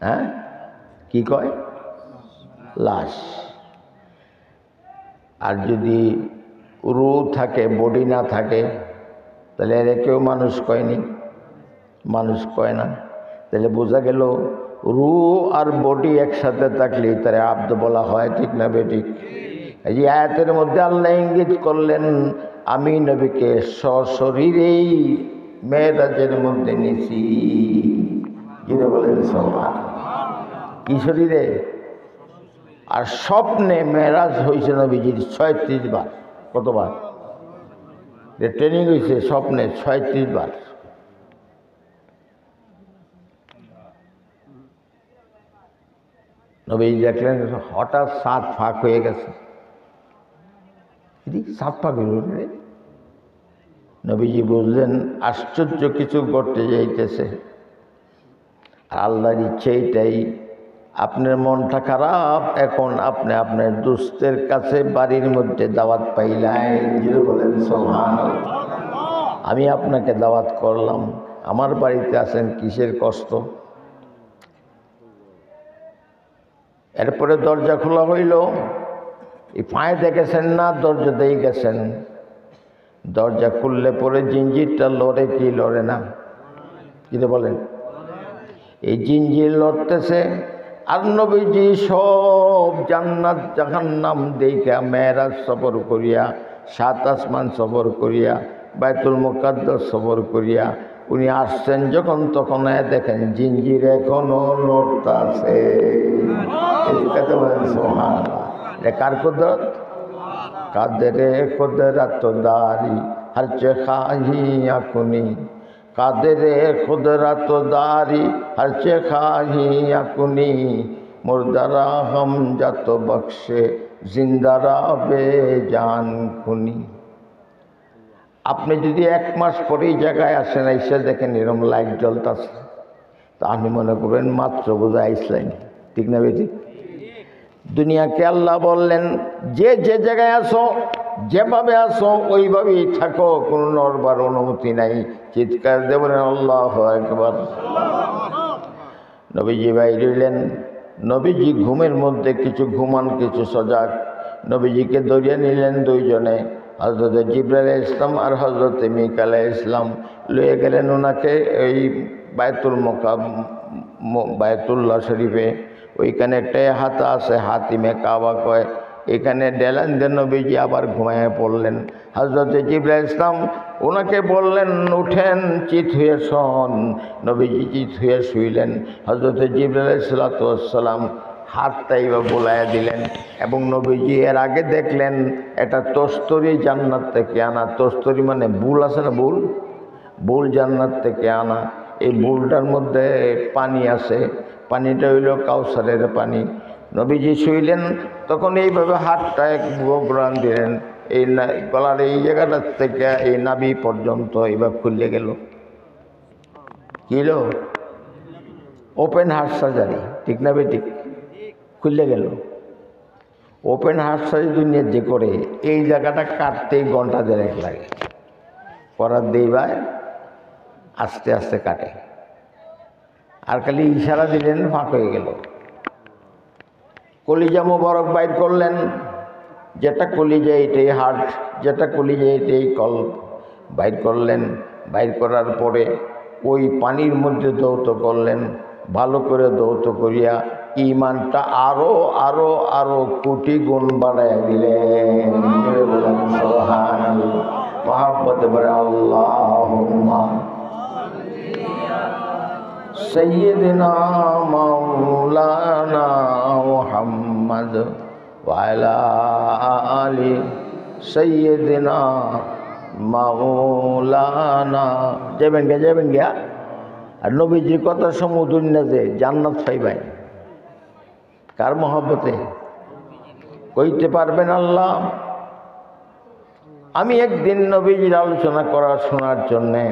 হ্যাঁ কি কয়? লাশ। আর যদি রু থাকে বডি না থাকে তাহলে এর কেউ মানুষ কয়নি, মানুষ কয় না। তাহলে বোঝা গেল রু আর বডি একসাথে থাকলে তারা আব্দ বলা হয়, ঠিক না বেঠিক? এই যে আয়াতের মধ্যে আল্লাহ ইঙ্গিত করলেন আমি নবীকে সশরীরেই মেরাজের মধ্যে নিছি। কিরে বলেন সমান কি শরীরে? আর স্বপ্নে মেরাজ হয়েছে নবীজির 36 বার। কতবার ট্রেনিং হয়েছে? স্বপ্নে 36 বার। নবীজি দেখলেন হঠাৎ সাত ফাঁক হয়ে গেছে। সাত ফাঁক হইল রে। নবীজি বুঝলেন আশ্চর্য কিছু ঘটতে যাইতেছে। আল্লাহর ইচ্ছে এইটাই, আপনার মনটা খারাপ, এখন আপনি আপনার দোস্তের কাছে বাড়ির মধ্যে দাওয়াত পাইলেন, বলেন সুবহানাল্লাহ। আমি আপনাকে দাওয়াত করলাম, আমার বাড়িতে আছেন, কিসের কষ্ট? এরপরে দরজা খোলা হইল, এই পায়ে দেখেছেন না দরজাতেই গেছেন। দরজা খুললে পরে জিঞ্জিরটা লড়ে কি লড়ে না? কিরে বলেন? এই জিঞ্জির লড়তেছে। আর নবীজি সব জান্নাত জাহান্নাম দেইখা মেরাজ সফর করিয়া, 7 আসমান সফর করিয়া, বাইতুল মুকাদ্দাস সফর করিয়া উনি আসছেন যখন, তখন দেখেন জিঞ্জির এখনো লড়তাছে। সুবহানাল্লাহ। এটা কার কুদরত? কাদেরে কুদরত দারি হর চে খাহি আকুনি, কাদেরে কুদরত দারি হর চে খাহি আকুনি, মুর্দারা হম যত বখশে জিন্দারা বেজান খুনি। আপনি যদি 1 মাস পরেই জায়গায় আসেন, এসে দেখেন এরকম লাইট জ্বলতেছে, তা আপনি মনে করবেন মাত্র বোঝা আইসলেন, ঠিক না বেটি? দুনিয়াকে আল্লাহ বললেন যে যে জায়গায় আসো, যেভাবে আসো ওইভাবেই থাকো, কোনো নড়বার অনুমতি নাই। চিৎকার দিয়ে বলেন আল্লাহু আকবার। নবীজি বাইরে রইলেন। নবীজি ঘুমের মধ্যে কিছু ঘুমান, কিছু সজাগ। নবীজিকে ধরিয়ে নিলেন দুইজনে, হযরত জিবরাইল আলাইহিস সালাম আর হযরত মিকাইল আলাইহিস সালাম। লয়ে গেলেন ওনাকে এই বায়তুল্লাহ শরীফে। ওইখানে একটা হাতা আছে, হাতিমে কাবা কয়। এখানে ডেলান দেন, নবীজি আবার ঘুমায় পড়লেন। হযরত জিবরাইল ইসলাম ওনাকে বললেন উঠেন, চিত হয়ে শোন। নবীজি চিত হয়ে শুইলেন। হযরত জিবরাইল আলাইহিস সালাম হাতটাই বা বোলাইয়া দিলেন, এবং নবীজি এর আগে দেখলেন এটা তস্তরি জান্নাত থেকে আনা। তস্তরি মানে বুল আছে না, বুল, বুল জান্নাত থেকে আনা। এই বুলটার মধ্যে পানি আছে, পানিটা হইল কাউসারের পানি। নবীজি শুইলেন, তখন এইভাবে হাতটা এক গোগ্রান দিলেন, এই গলার এই জায়গাটার থেকে এই নাভি পর্যন্ত এইভাবে খুলে গেল। কিলো ওপেন হার্ট সার্জারি, ঠিক না বেঠিক? খুলে গেল। ওপেন হার্ট সার্জারি দুনিয়া যে করে, এই জায়গাটা কাটতেই ঘন্টা 1.5 লাগে। করার দেইবায় আস্তে আস্তে কাটে। আর খালি ইশারা দিলেন, ফাঁক হয়ে গেল। কলিজা মোবারক বাইর করলেন, যেটা কলিজা এটাই হার্ট, যেটা কলিজা এটাই কল্প। বাইর করলেন। বাইর করার পরে ওই পানির মধ্যে দৌত করলেন। ভালো করে দৌত করিয়া ইমানটা আরো আরো আরো কোটি গুণ বাড়াইয়া দিলেন। সুবহানাল্লাহ। মহব্বতে বলে আল্লাহুম্মা সাইয়্যিদিনা মাওলানা মুহাম্মদ ওয়া আলা আলি সাইয়্যিদিনা মাওলানা। যাবেন গিয়া। আর নবীজির কথা সমুদ্র যে জান্নাত পাইবেন কার মহব্বতে? কইতে পারবেন আল্লাহ আমি একদিন নবীজির আলোচনা করা শোনার জন্যে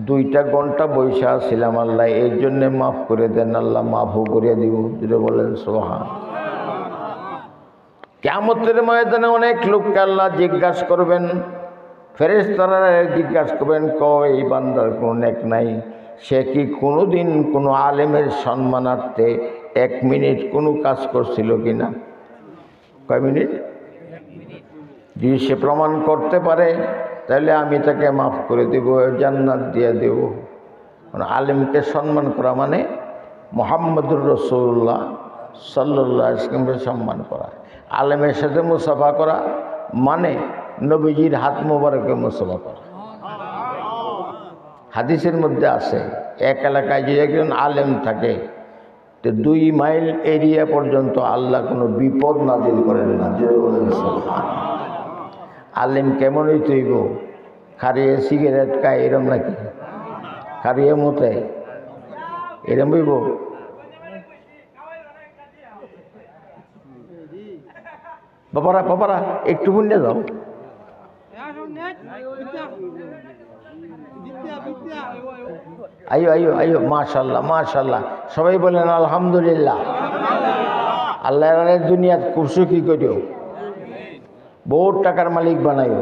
2টা ঘন্টা বৈশা ছিলাম, আল্লাহ এর জন্যে মাফ করে দেন, আল্লাহ মাফও করে দিব। যদি বলেন সুবহান। কিয়ামতের ময়দানে অনেক লোককে আল্লাহ জিজ্ঞাসা করবেন, ফেরেশতারা জিজ্ঞাসা করবেন, এই বান্দার কোনো নেক নাই, সে কি কোনোদিন কোনো আলেমের সম্মানার্থে 1 মিনিট কোনো কাজ করছিল কিনা? কয় মিনিট? যদি সে প্রমাণ করতে পারে তাহলে আমি তাকে মাফ করে দেব, জান্নাত দিয়ে দেব। আলেমকে সম্মান করা মানে মুহাম্মদুর রাসূলুল্লাহ সাল্লাল্লাহু আলাইহি ওয়াসাল্লামকে সম্মান করা। আলেমের সাথে মুসাফা করা মানে নবীজির হাত মোবারকে মুসাফা করা। হাদিসের মধ্যে আছে, এক এলাকায় যে একজন আলেম থাকে তো 2 মাইল এরিয়া পর্যন্ত আল্লাহ কোনো বিপদ নাজিল করেন না। আলেম কেমন হইতে হইব? খারিয়ে সিগারেট খায় এরম নাকি? খারিয়ে মতে এরম হইব? বাবারা একটু পুণ্যে যাও। আইও মাশাআল্লাহ সবাই বলেন আলহামদুলিল্লাহ। আল্লাহ দুনিয়াত কুরসু কি করিও, বহুত টাকার মালিক বানাইও,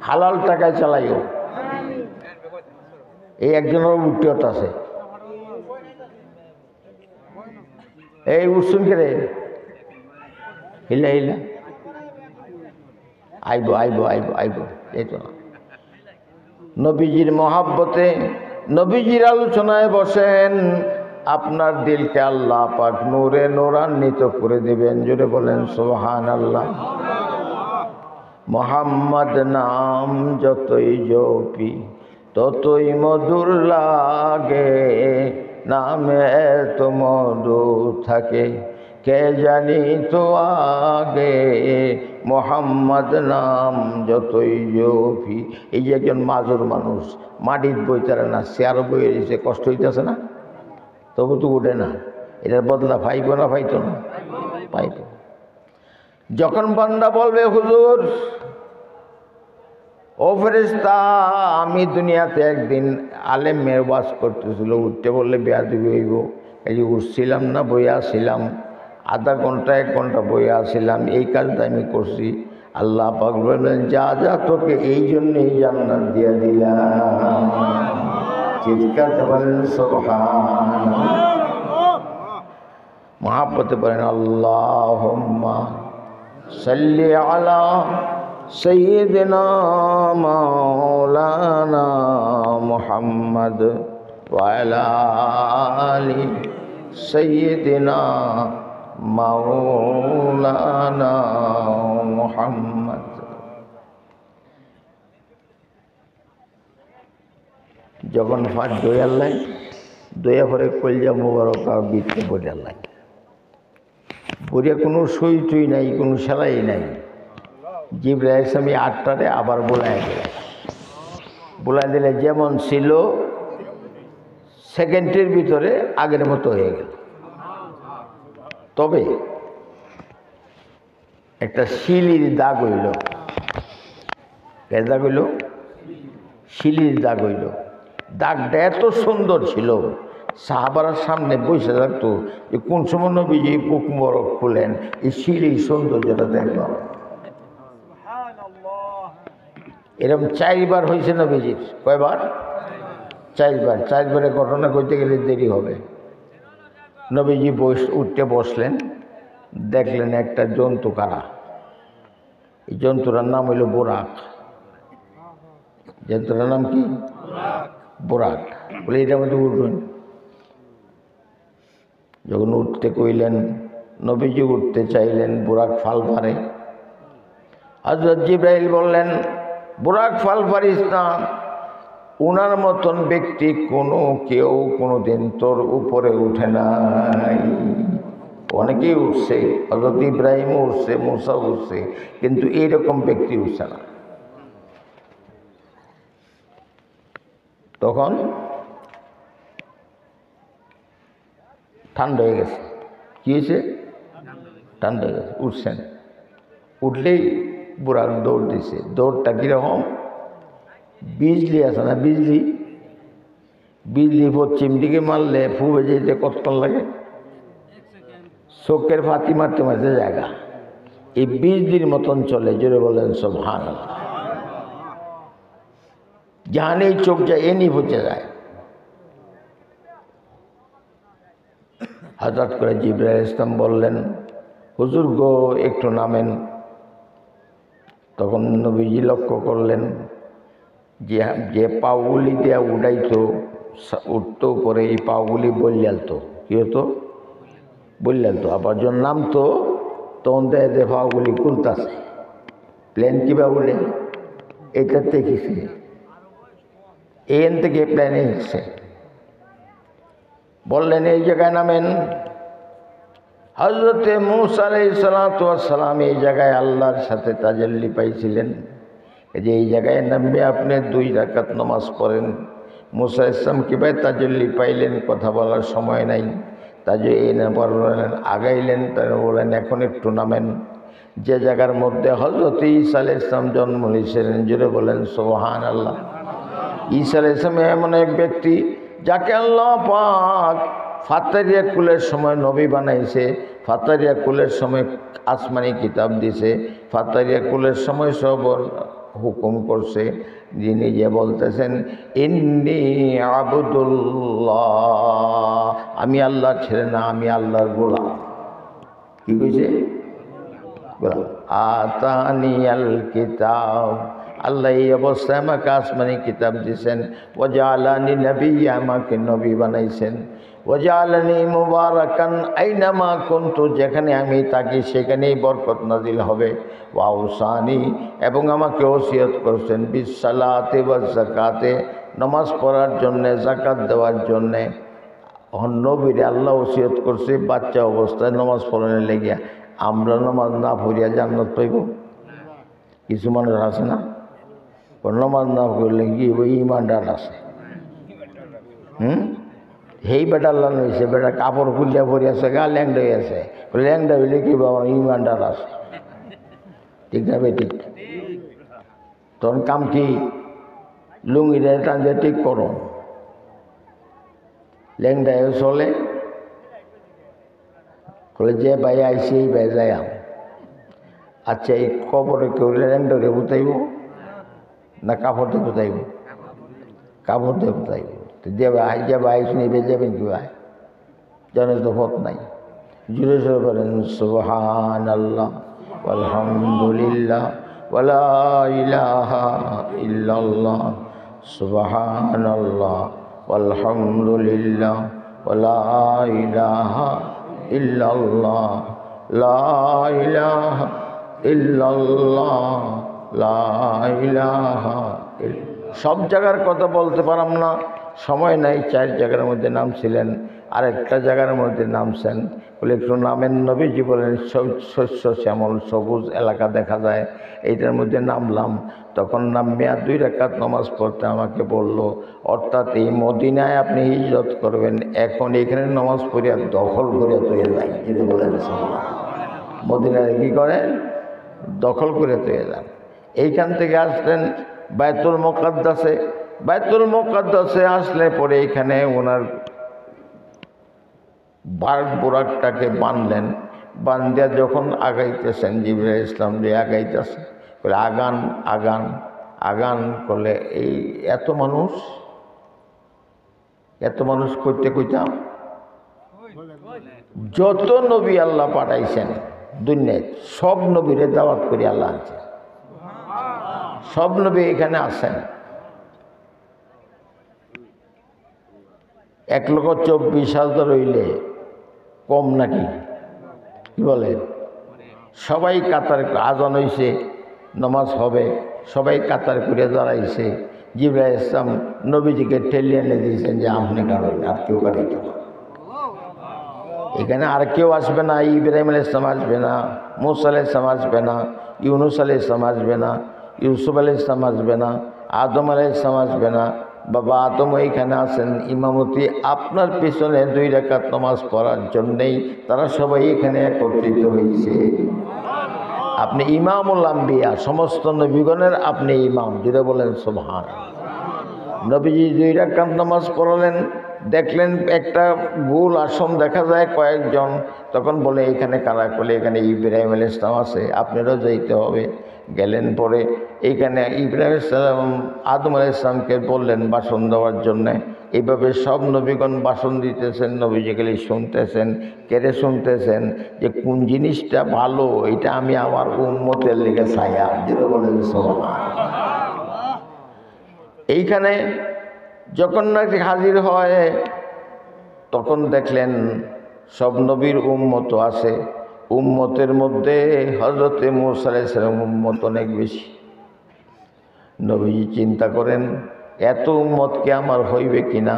হালাল টাকায় চালাইও। এই একজনের উঠিয়ত আছে, এই উঠছুন কে রে? হিলা আইব এই তো না। নবীজির মহাব্বতে নবীজির আলোচনায় বসেন, আপনার দিলকে আল্লাহ পাক নূরে নূরান্বিত করে দিবেন। জোরে বলেন সুবহানাল্লাহ। মুহাম্মদ নাম যতই জপি ততই মধুর লাগে, নামে এত মধু থাকে কে জানি তো আগে। মুহাম্মদ নাম যতই জপি। এই যে একজন মাজুর মানুষ মাটির বইতারে না, চেয়ার বইয়ে দিয়েছে, কষ্ট হইতেছে না? তবু তো উঠে না। এটার বদলা পাইব না? পাইতো না? পাইব। যখন বান্দা বলবে, হুজুর ও ফেরেশতা, আমি দুনিয়াতে একদিন আলেমের ওয়াজ করতেছিল, উঠতে বললে বেয়াদবি হইব, এই যে উঠছিলাম না, বইয়া ছিলাম, আধা ঘন্টা 1 ঘন্টা বইয়া ছিলাম, এই কাজটা আমি করছি। আল্লাহ পাক বললেন, যা তোকে এই জন্যই জান্নাত দিয়ে দিলাম। চিৎকার বলেন সুবহানাল্লাহ। মহাব্বতে বলেন আল্লাহুম্মা সাল্লি আলা সাইয়্যিদিনা মাওলানা মুহাম্মদ ওয়া আলা আলি সাইয়্যিদিনা মাওলানা মুহাম্মদ। যখন ফাট দইয়ার লাই, দইয়া পরে কলজা মোবারক আর বিটকে পড়িয়ার লাই, পড়িয়া কোনো সই টই নাই, কোনো সেলাই নাই। জিবরাইল আমি 8টারে আবার বোলাই দিলে যেমন ছিল সেকেন্ডের ভিতরে আগের মতো হয়ে গেল। তবে একটা শিলির দাগ হইল। দাগ হইল, শিলির দাগ হইল। দাগটা এত সুন্দর ছিল, সাহাবারার সামনে বসে থাকতো যে কোন সময় নবীজি বুক মোবারক খুলেন এই শিলির সৌন্দর্যটা দেখলাম। এরকম 4বার হয়েছে নবীজির। কয়বার? 4বার। 4বারের ঘটনা করতে গেলে দেরি হবে। নবীজি উঠতে বসলেন, দেখলেন একটা জন্তু কারা। এই জন্তুটার নাম হইল বোরাক। জন্তুটার নাম কি? বোরাক। বলে এটার মধ্যে উঠবেন। যখন উঠতে কইলেন, নবীজি উঠতে চাইলেন, বোরাক ফাল পারে। হযরত জিবরাইল বললেন, বোরাক ফাল পারিস না, উনার মতন ব্যক্তি কেউ কোনোদিন তোর উপরে উঠে নাই। অনেকেই উঠছে, হযরত ইব্রাহিমও উঠছে, মুসা উঠছে, কিন্তু এইরকম ব্যক্তি উঠছে না। তখন ঠান্ডা হয়ে গেছে। কি হয়েছে? ঠান্ডা হয়ে গেছে, উঠছেন, উঠলেই বুড়াক দৌড় দিছে। দৌড়টা কীরকম? বিজলি আছে না, বিজলি, বিজলি পশ্চিম দিকে মারলে ফুবে যেতে কতক্ষণ লাগে? চোখের ফাতি মারতে মারতে জায়গা, এই বিজলির মতন চলে। জোরে বলেন সুবহানাল্লাহ। জানেই চোখ যায় এনি পচে যায়। হঠাৎ করে জিবরাইল ইসলাম বললেন, হুজুর গো একটু নামেন। তখন নবীজি লক্ষ্য করলেন যে যে পাগুলি দিয়া উঠাইতো, উঠতো উপরে, এই পাগুলি বললালতো। কী হতো? বললালতো। আবার যখন নামতো তখন দেয় যে পাগুলি খুলতাছে। প্লেন কীভাবে উঠে? এটার দেখেছি, এখান থেকে প্লেনে এসছে। বললেন এই জায়গায় নামেন। হযরতে মূসা আলাইহিস সালাতু ওয়াস সালাম এই জায়গায় আল্লাহর সাথে তাজাল্লি পাইছিলেন, যে এই জায়গায় নামবে আপনি 2 রাকাত নামাজ পড়েন। মূসা ইসলাম কীভাবে তাজাল্লি পাইলেন? কথা বলার সময় নাই। তাজাল্লি বললেন, আগাইলেন, তারা বললেন এখন একটু নামেন। যে জায়গার মধ্যে হযরতে ঈসা আলাইহিস সালাম জন্ম নিয়েছিলেন, জুড়ে বলেন সুবহানাল্লাহ। ঈসা আলাইহিস সালাম এমন এক ব্যক্তি যাকে আল্লাহ পাক ফাতারিয়া কুলের সময় নবী বানাইছে, ফাতারিয়া কুলের সময় আসমানি কিতাব দিছে, ফাতারিয়া কুলের সময় সব হুকুম করছে। যিনি যে বলতেছেন ইন্নী আবদুল্লাহ, আমি আল্লাহর ছেলে না, আমি আল্লাহর গোলাম। কি কইছে? গোলাম। আতানিয়াল কিতাব, আল্লাহ এই অবস্থায় আমাকে আসমানি কিতাব দিয়েছেন। ওয়াজআলানি নবিয়্যা, আমাকে নবী বানাইছেন। ওয়াজআলানি মুবারাকান আইনামা কুনতু, যেখানে আমি থাকি সেখানেই বরকত নাজিল হবে। ওয়াউসানি, এবং আমাকে ওসিয়ত করছেন বিসসালাতি ওয়াজ যাকাতে, নামাজ পড়ার জন্যে, যাকাত দেওয়ার জন্যে। নবীরে আল্লাহ ওসিয়ত করছে বাচ্চা অবস্থায় নামাজ পড়ানোর লেগিয়া। আমরা নামাজ না পড়িয়া জান্নাত পাইব? কিছু মানুষ আছে না, নামাজ না পড়লে কি ওই ইমানদার আছে। সেই বেটা আল্লাহ হয়েছে, বেটা কাপড় খুলিয়া পড়ি আছে, গা ল্যাংডা হয়ে আছে। ল্যাংডা হইলে কি বাবা ইমানদার আছে? ঠিক না ভাই? ঠিক। তখন কাম কি? লুঙ্গিটা টান দিয়ে ঠিক করো। ল্যাংডায় চলে, বলে যে ভাই আইসি এই ভাই যাই। আচ্ছা এই কবরে কেউ ল্যাংডারে বুতাইব না কাপড় দিয়ে বুতাইব? কাপড় দিয়ে বুতাইব। তো যে ভাই আইসি নিবে যাবেন কি ভাই? জানে তো পথ নাই। জুড়ে সরে বলেন সুবহানাল্লাহ আলহামদুলিল্লাহ ওয়ালা ইলাহা ইল্লাল্লাহ, সুবহানাল্লাহ আলহামদুলিল্লাহ ওয়ালা ইলাহা ইল্লাল্লাহ, লা ইলাহা ইল্লাল্লাহ, লা ইলাহা ইল্লাল্লাহ। সব জায়গার কথা বলতে পারলাম না, সময় নাই। 4 জায়গার মধ্যে নামছিলেন, আরেকটা জায়গার মধ্যে নামছেন। বলে একটু নামেন। নবীজি বলেন শস্য শ্যামল সবুজ এলাকা দেখা যায়, এইটার মধ্যে নামলাম। তখন নামিয়া 2 রাকাত নামাজ পড়তে আমাকে বলল। অর্থাৎ এই মদিনায় আপনি হিজরত করবেন, এখন এখানে নামাজ পড়িয়া দখল করিয়া তৈরি যান। যদি বলেন মদিনায় কী করেন? দখল করে তৈরি যান। এইখান থেকে আসলেন বাইতুল মুকাদ্দাসে। বাইতুল মুকাদ্দাসে আসলে পরে এখানে ওনার বোরাকটাকে বাঁধলেন। বান্ধিয়া যখন আগাইতেছেন, জিবরাইল ইসলাম দিয়ে আগাইতেছে, বলে আগান আগান আগান করলে এই এত মানুষ করতে কইতাম। যত নবী আল্লাহ পাঠাইছেন দুনিয়ায়, সব নবীরে দাওয়াত করে আল্লাহ আনছে। সব নবী এখানে আসেন। 1,24,000 হইলে কম নাকি? কি বলে? সবাই কাতার, আজান হইছে, নামাজ হবে, সবাই কাতার করে দাঁড়াইছে। জিবরাইল ইসলাম নবীজিকে ঠেলিয়ে এনে দিয়েছেন যে আপনি কারণ আর কেউ কাটাইতে না। এখানে আর কেউ আসবে না। ইব্রাহিম আলাইহিস সালাম আসবে না, মূসা আলাইহিস সালাম আসবে না, ইউনুস আলাইহিস সালাম আসবে না, ইউসুফ আলাইহিস সালাম আসবে না, আদম আলাইহিস সালাম আসবে না, বাবা আদম এখানে আছেন, ইমামতি আপনার পিছনে 2 রাকাত নামাজ পড়ার জন্যেই তারা সবাই এখানে একত্রিত হয়েছে। আপনি ইমামুল আম্বিয়া, সমস্ত নবীগণের আপনি ইমাম, যেটা বলেন সুবহানাল্লাহ। নবীজি 2 রাকাত নামাজ পড়ালেন, দেখলেন একটা গোল আসন দেখা যায় কয়েকজন, তখন বলে এখানে কারা? বলে এখানে ইব্রাহিম আলাইহিস সালাম আছে, আপনারও যাইতে হবে। গেলেন পরে এইখানে ইব্রাহিম আলাইহিস সালাম আদম আলাইহিস সালামকে বললেন ভাষণ দেওয়ার জন্যে। এইভাবে সব নবীগণ ভাষণ দিতেছেন, নবীজি খালি শুনতেছেন। কেড়ে শুনতেছেন যে কোন জিনিসটা ভালো, এটা আমি আমার উম্মতের লেগে চাইয়া, যেটা বলেন সুবহানাল্লাহ। এইখানে যখন নাকি হাজির হয় তখন দেখলেন সব নবীর উম্মত আছে। উম্মতের মধ্যে হযরতে মূসা আলাইহিস সালাম উম্মত অনেক বেশি। নবীজি চিন্তা করেন এত উম্মতকে আমার হইবে কিনা।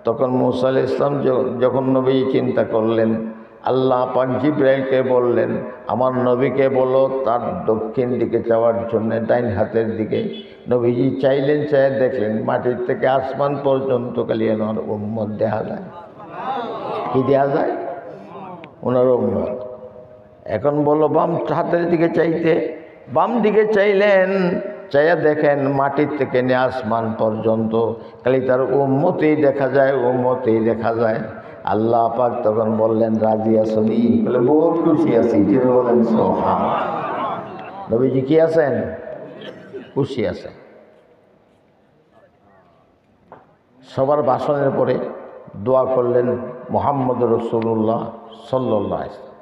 তখন মূসা আলাইহিস সালাম যখন নবীজি চিন্তা করলেন, আল্লাহ পাক জিবরাইলকে বললেন আমার নবীকে বলো তার দক্ষিণ দিকে যাওয়ার জন্য, ডাইন হাতের দিকে। নবীজি চাইলেন, চাই দেখলেন মাটির থেকে আসমান পর্যন্ত খালি ওনার উম্মত দেখা যায়। কি দেখা যায়? ওনার উম্মত। এখন বলো বাম হাতের দিকে চাইতে, বাম দিকে চাইলেন, চাইয়া দেখেন মাটির থেকে নিয়ে আসমান পর্যন্ত খালি তার উম্মতেই দেখা যায়, উম্মতেই দেখা যায়। আল্লাহ পাক তখন বললেন রাজি আসনি? বলে বহুত খুশি আছি। যেটা বলেন সুবহানাল্লাহ। নবীজি কি আছেন? খুশি আছেন। সবার ভাষণের পরে দোয়া করলেন মুহাম্মদ রাসূলুল্লাহ সাল্লাল্লাহু আলাইহি ওয়াসাল্লাম।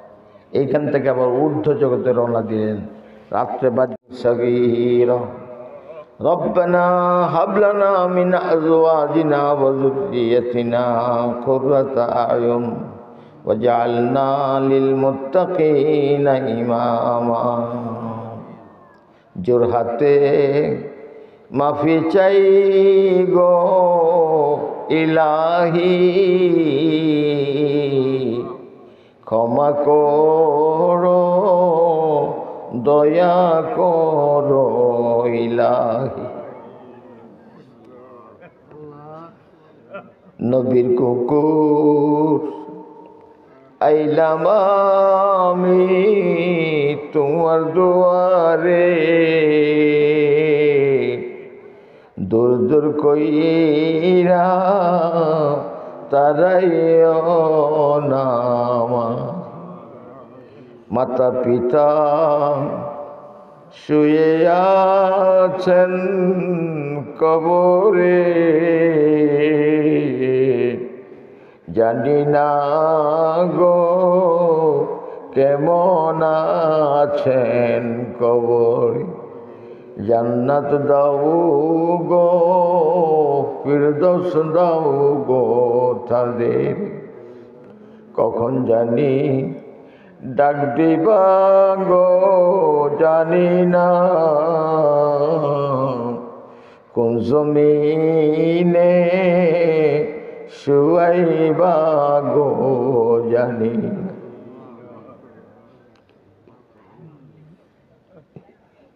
এইখান থেকে আবার ঊর্ধ্ব জগতে রওনা দিলেন। রাত্রে সগীরা রব্বানা হাব লানা মিন আজওয়াজিনা ওয়া যুররিয়াতিনা কুররাতা আয়ুন ওয়াজআলনা লিল মুত্তাকিনা ইমামা। জোরহাতে মাফি চাই গো ইলাহি, ক্ষমা করো দয়া করো ইলাহি। নবীর কুকুর আইলাম আমি তোমার দুয়ারে, দূর দূর কইরা তারাইও নামা। মাতা পিতা শুয়ে আছেন কবরে, জানি না গো কেমন আছেন কবরে। জান্নাত দাও গো ফিরদৌস দাও গো তাদের, কখন জানি ডাক দিবা গো জানি না, কোন জমিনে শুয়াইবা গো জানি না।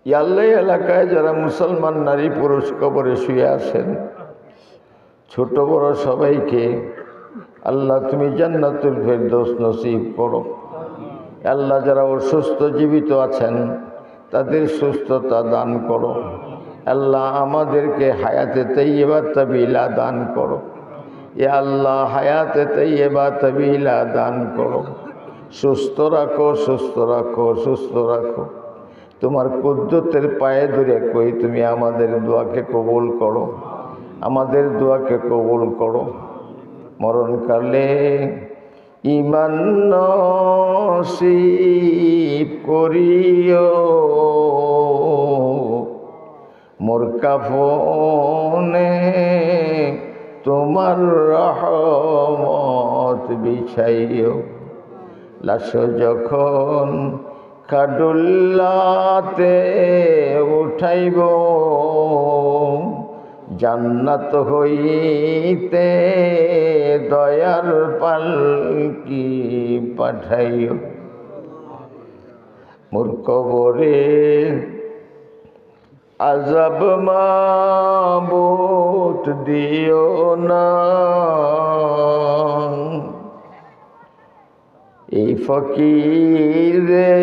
ইয়াল্লাই এলাকায় যারা মুসলমান নারী পুরুষ কবরে শুয়ে আছেন, ছোট বড় সবাইকে আল্লাহ তুমি জান্নাতুল ফেরদৌস নসিব করো। আল্লাহ যারা অসুস্থ জীবিত আছেন তাদের সুস্থতা দান করো। আল্লাহ আমাদেরকে হায়াতে তাইয়্যিবা তাবিলা দান করো। এ আল্লাহ হায়াতে তাইয়্যিবা তাবিলা দান করো। সুস্থ রাখো, সুস্থ রাখো, সুস্থ রাখো। তোমার কুদরতের পায়ে ধরে কই তুমি আমাদের দোয়াকে কবুল করো, আমাদের দোয়াকে কবুল করো। মরণকালে ঈমান নসিব করিও, মোর কাফনে তোমার রহমত বিছাইও। লাশ যখন খাডুল্লাতে উঠাইব, জান্নাত হইতে দয়ার পালকি পাঠাইও। মোর কবরে আজব মাবুদ দিও না, এই ফকির রে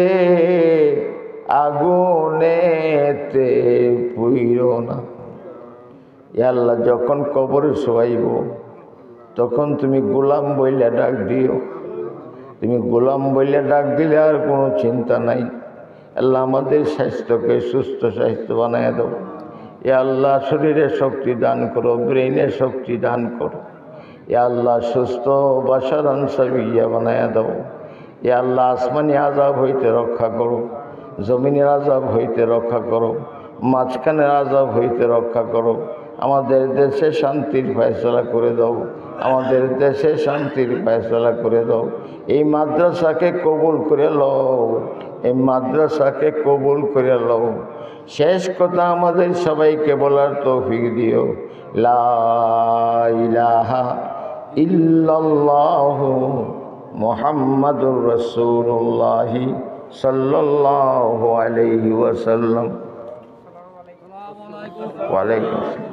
আগুনেতে পুইরো না। এ আল্লাহ, যখন কবরে শোয়াইব তখন তুমি গোলাম বইলে ডাক দিও। তুমি গোলাম বইলে ডাক দিলে আর কোনো চিন্তা নাই। আল্লাহ, আমাদের স্বাস্থ্যকে সুস্থ স্বাস্থ্য বানায় দাও। এ আল্লাহ, শরীরে শক্তি দান করো, ব্রেইনে শক্তি দান করো। এ আল্লাহ, সুস্থ বাসার আনসাবিয়া বানায় দাও। এ আল্লাহ, আসমানি আযাব হইতে রক্ষা করো, জমিনের আযাব হইতে রক্ষা করো, মাঝখানের আযাব হইতে রক্ষা করো। আমাদের দেশে শান্তির ফয়সালা করে দাও, আমাদের দেশে শান্তির ফয়সালা করে দাও। এই মাদ্রাসাকে কবুল করে লও, এই মাদ্রাসাকে কবুল করে লও। শেষ কথা আমাদের সবাইকে বলার তৌফিক দিও, লা ইলাহা ইল্লাল্লাহু মুহাম্মাদুর রাসূলুল্লাহ সাল্লাল্লাহু আলাইহি ওয়াসাল্লাম। ওয়া আলাইকুম আসসালাম।